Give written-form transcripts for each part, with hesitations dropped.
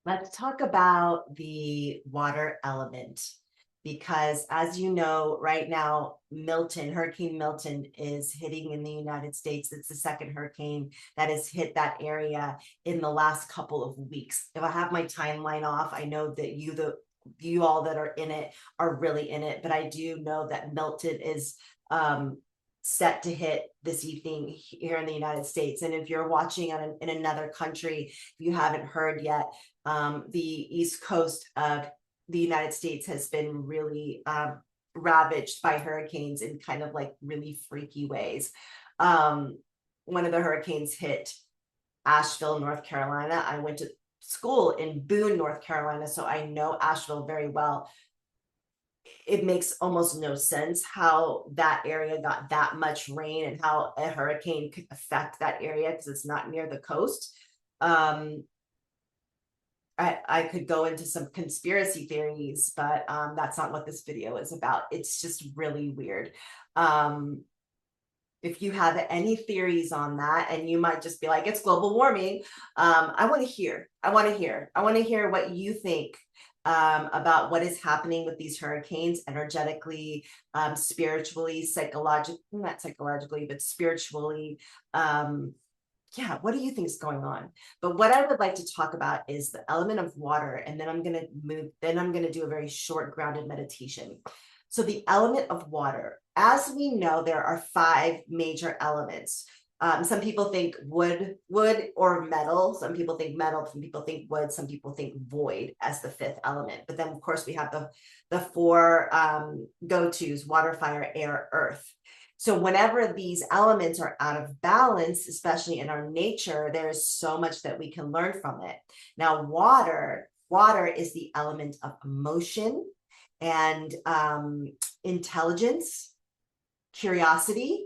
Let's talk about the water element because, as you know, right now, Hurricane Milton is hitting in the United States. It's the second hurricane that has hit that area in the last couple of weeks. If I have my timeline off, I know that you all that are in it are really in it, but I do know that Milton is um, set to hit this evening here in the United States. And if you're watching in another country, if you haven't heard yet, the East Coast of the United States has been really ravaged by hurricanes in kind of like really freaky ways. Um, one of the hurricanes hit Asheville, North Carolina. I went to school in Boone, North Carolina, so I know Asheville very well. It makes almost no sense how that area got that much rain and how a hurricane could affect that area because it's not near the coast. Um, I could go into some conspiracy theories, but that's not what this video is about. It's just really weird. Um, if you have any theories on that, and you might just be like, it's global warming. I want to hear. I want to hear. I want to hear what you think about what is happening with these hurricanes energetically, spiritually, psychologically, not psychologically, but spiritually. Yeah, what do you think is going on? But what I would like to talk about is the element of water, and then I'm going to do a very short grounded meditation. So the element of water, as we know, there are five major elements. Some people think wood or metal. Some people think metal. Some people think wood. Some people think void as the fifth element. But then, of course, we have the four go-tos: water, fire, air, earth. So whenever these elements are out of balance, especially in our nature, there is so much that we can learn from it. Now, water is the element of emotion and intelligence, curiosity,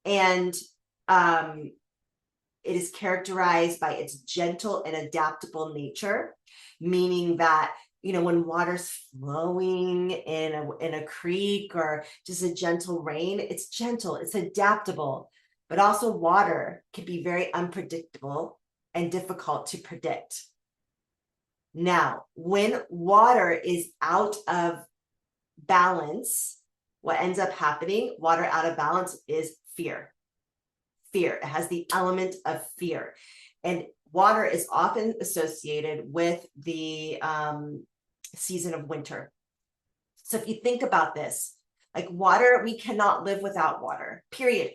and it is characterized by its gentle and adaptable nature, meaning that when water's flowing in a creek or just a gentle rain, it's gentle, it's adaptable, but also water can be very unpredictable and difficult to predict. Now, when water is out of balance, what ends up happening, water out of balance, is fear. Fear. It has the element of fear. And water is often associated with the season of winter. So if you think about this, like water, we cannot live without water, period.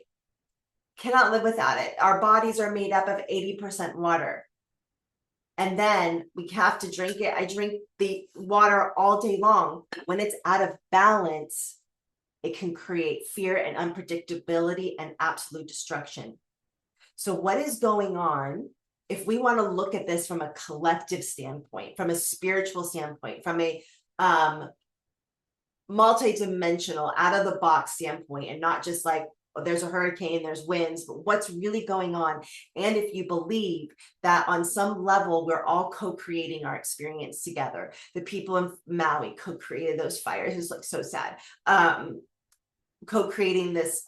Cannot live without it. Our bodies are made up of 80% water. And then we have to drink it. I drink the water all day long. When it's out of balance, it can create fear and unpredictability and absolute destruction. So what is going on, if we want to look at this from a collective standpoint, from a spiritual standpoint, from a multi-dimensional, out of the box standpoint, and not just like, oh, there's a hurricane, there's winds, but what's really going on? And if you believe that on some level, we're all co-creating our experience together. The people in Maui co-created those fires. It's like so sad. Co-creating this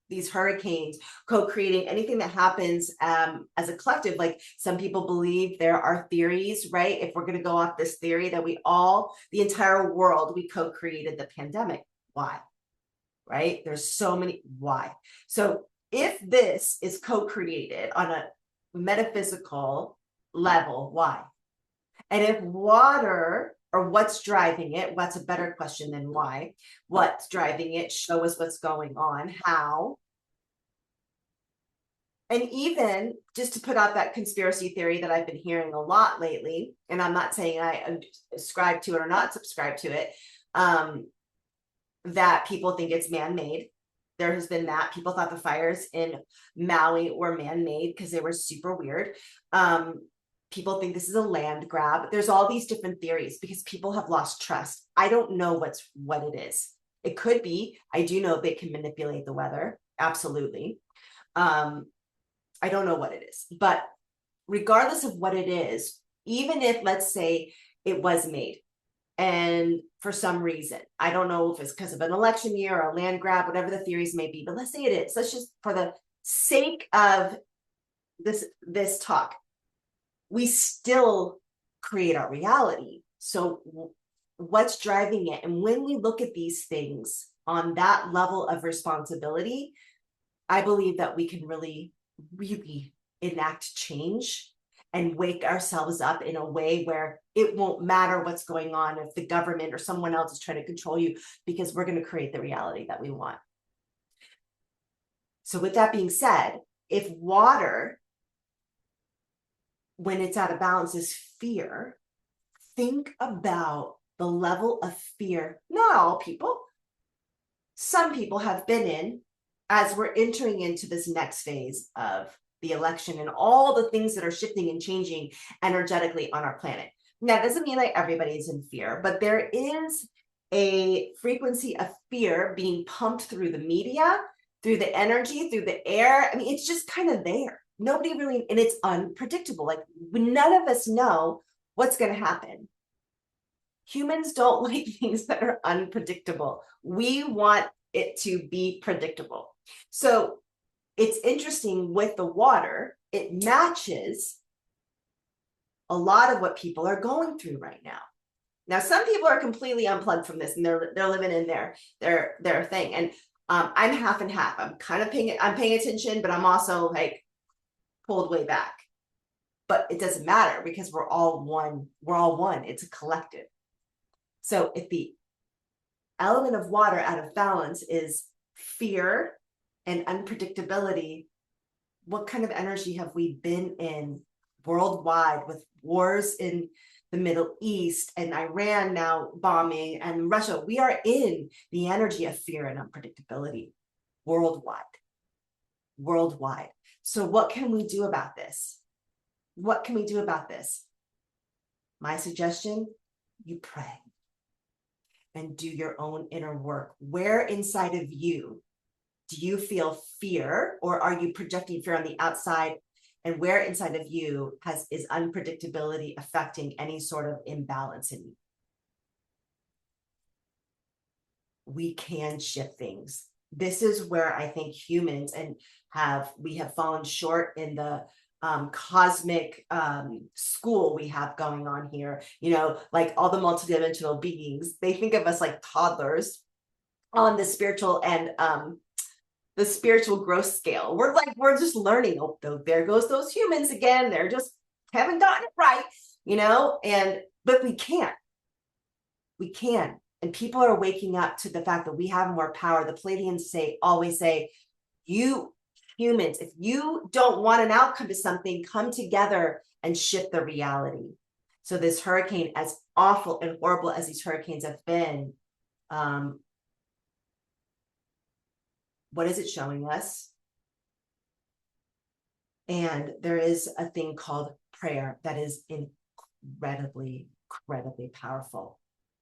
these hurricanes, co-creating anything that happens as a collective. Like some people believe, there are theories, right? If we're going to go off this theory that the entire world, we co-created the pandemic. Why? Right? There's so many why. So if this is co-created on a metaphysical level, why? And if water, or what's driving it, what's a better question than why? What's driving it? Show us what's going on. How? And even just to put out that conspiracy theory that I've been hearing a lot lately, and I'm not saying I subscribe to it or not subscribe to it, that people think it's man-made. There has been that. People thought the fires in Maui were man-made because they were super weird. People think this is a land grab. There's all these different theories because people have lost trust. I don't know what it is. It could be. I do know they can manipulate the weather. Absolutely. I don't know what it is, but regardless of what it is, even if, let's say, it was made, and for some reason, I don't know if it's because of an election year or a land grab, whatever the theories may be, but let's say it is. Let's just, for the sake of this talk, we still create our reality. So what's driving it? And when we look at these things on that level of responsibility, I believe that we can really, really enact change and wake ourselves up in a way where it won't matter what's going on if the government or someone else is trying to control you, because we're going to create the reality that we want. So with that being said, if water, when it's out of balance, is fear, think about the level of fear. Not all people. Some people have been in, as we're entering into this next phase of the election and all the things that are shifting and changing energetically on our planet. Now, that doesn't mean that everybody's in fear, but there is a frequency of fear being pumped through the media, through the energy, through the air. I mean, it's just kind of there. Nobody really, and it's unpredictable. Like, none of us know what's going to happen. Humans don't like things that are unpredictable. We want it to be predictable. So it's interesting with the water, it matches a lot of what people are going through right now. Now, some people are completely unplugged from this and they're living in their thing. And I'm half and half. I'm kind of paying attention, but I'm also like pulled way back. But it doesn't matter because we're all one. We're all one. It's a collective. So if the element of water out of balance is fear and unpredictability, what kind of energy have we been in worldwide with wars in the Middle East and Iran now bombing and Russia? We are in the energy of fear and unpredictability worldwide. So what can we do about this? What can we do about this? My suggestion, you pray and do your own inner work. Where inside of you do you feel fear, or are you projecting fear on the outside? And where inside of you is unpredictability affecting any sort of imbalance in you? We can shift things. This is where I think humans we have fallen short in the cosmic school we have going on here. You know, like all the multidimensional beings, they think of us like toddlers on the spiritual and the spiritual growth scale. We're just learning. Oh, there goes those humans again. They're just haven't gotten it right, you know. But we can. And people are waking up to the fact that we have more power. The Pleiadians always say, you humans, if you don't want an outcome to something, come together and shift the reality. So this hurricane, as awful and horrible as these hurricanes have been, what is it showing us? And there is a thing called prayer that is incredibly, incredibly powerful.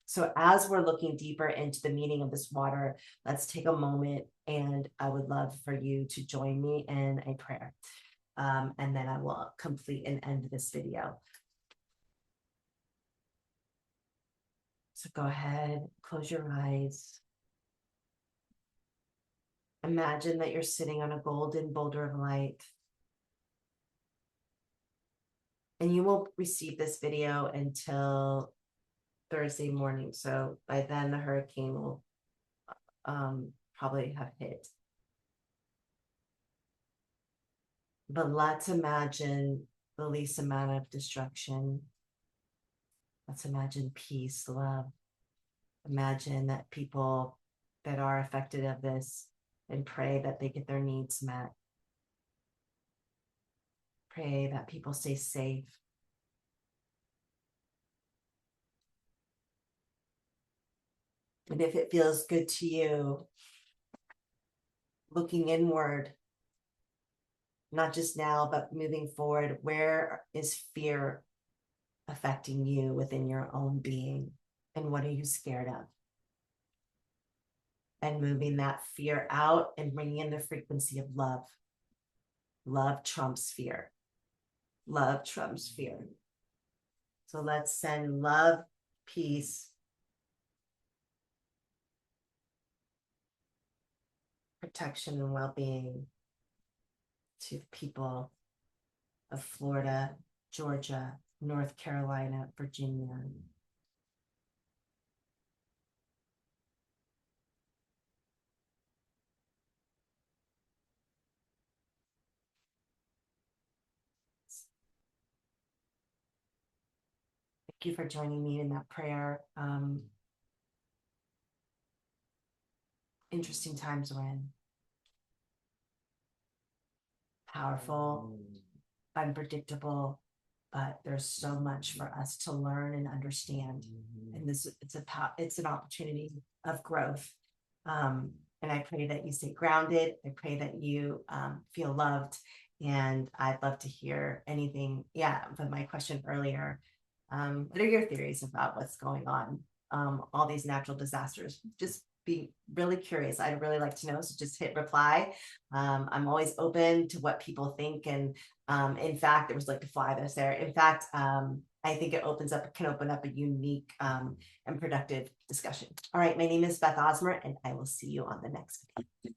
So as we're looking deeper into the meaning of this water, let's take a moment, and I would love for you to join me in a prayer. And then I will complete and end this video. So go ahead, close your eyes. Imagine that you're sitting on a golden boulder of light. And you won't receive this video until Thursday morning. So by then the hurricane will probably have hit. But let's imagine the least amount of destruction. Let's imagine peace, love. Imagine that people that are affected of this, and pray that they get their needs met. Pray that people stay safe. And if it feels good to you, looking inward, not just now, but moving forward, where is fear affecting you within your own being? And what are you scared of? And moving that fear out and bringing in the frequency of love. Love trumps fear. Love trumps fear. So let's send love, peace, protection, and well-being to people of Florida, Georgia, North Carolina, Virginia. Thank you for joining me in that prayer. Interesting times we're in. Powerful, unpredictable, but there's so much for us to learn and understand. And it's an opportunity of growth. And I pray that you stay grounded. I pray that you feel loved. And I'd love to hear anything. Yeah, but my question earlier, what are your theories about what's going on? All these natural disasters. Just be really curious. I'd really like to know. So just hit reply. I'm always open to what people think. And in fact, there was like the fly that's there. In fact, I think it can open up a unique and productive discussion. All right, my name is Beth Osmer, and I will see you on the next video.